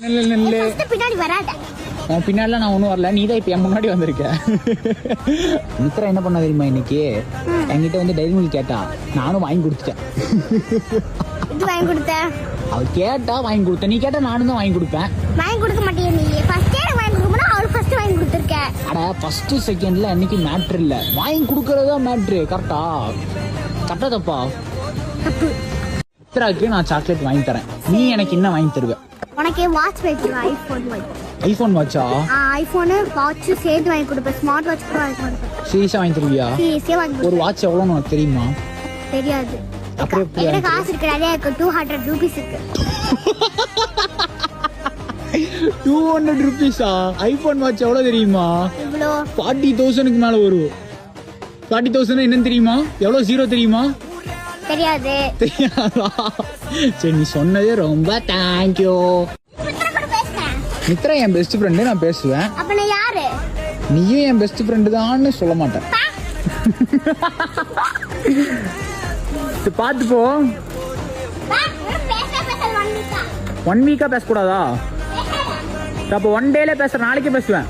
பின்னாடி வராத. உன் பின்னாடிலாம் நான் ஒன்றும் வரல, நீ தான் இப்போ என் முன்னாடி வந்திருக்க. மித்ரா என்ன பண்ண தெரியுமா, இன்னைக்கு என்கிட்ட வந்து டைரி மில்க் கேட்டா, நானும் வாங்கி கொடுத்துட்டேன். இது வாங்கி கொடுத்த? அவள் கேட்டா வாங்கி கொடுத்தேன், நீ கேட்டா நானும் தான் வாங்கி கொடுப்பேன். வாங்கி கொடுக்க மாட்டேன் நீ. ஃபர்ஸ்டே வாங்கி கொடுக்கணும், அவளுக்கு ஃபர்ஸ்ட் வாங்கி கொடுத்துருக்க. அட ஃபர்ஸ்ட் செகண்ட்ல அன்னைக்கு மேட்ரு இல்லை, வாங்கி கொடுக்கறதா மேட்ரு. கரெக்டா கரெக்டா தப்பா? தப்பு. மித்ராக்கு நான் சாக்லேட் வாங்கி தரேன், நீ எனக்கு என்ன வாங்கி தருவேன்? உனக்கு வாட்ச் வைக்கிறேன், ஐபோன் வாட்ச். ஐபோன் வாட்சா? ஐபோன் வாட்ச் சேர்த்து வாங்கி கொடுப்பேன், ஸ்மார்ட் வாட்ச் கூட வாங்கி கொடுப்பேன். சீரியஸா வாங்கி தருவியா? சீரியஸா வாங்கி. ஒரு வாட்ச் எவ்வளோன்னு உனக்கு தெரியுமா? தெரியாது. அப்படியே காசு இருக்கு, நிறைய இருக்கு. 200 rupees இருக்கு. 200 rupees-ஆ? ஐபோன் வாட்ச் எவ்வளோ தெரியுமா? இவ்வளோ 40,000க்கு மேல வரும். 40,000 என்னன்னு தெரியுமா? எவ்வளோ ஜீரோ தெரியுமா? தெரியாது. தெரியாதா? சரி, நீ சொன்னதே ரொம்ப தேங்க்யூ. மித்ரா என் பெஸ்ட் ஃப்ரெண்டு, நான் பேசுவேன். அப்ப நான் யாரு? நீயும் என் பெஸ்ட் ஃப்ரெண்டு தான்னு சொல்ல மாட்டேன். பார்த்து போ. 1 வீக்கா பேசக்கூடாதா? அப்போ 1 டேல பேசுற, நாளைக்கே பேசுவேன்.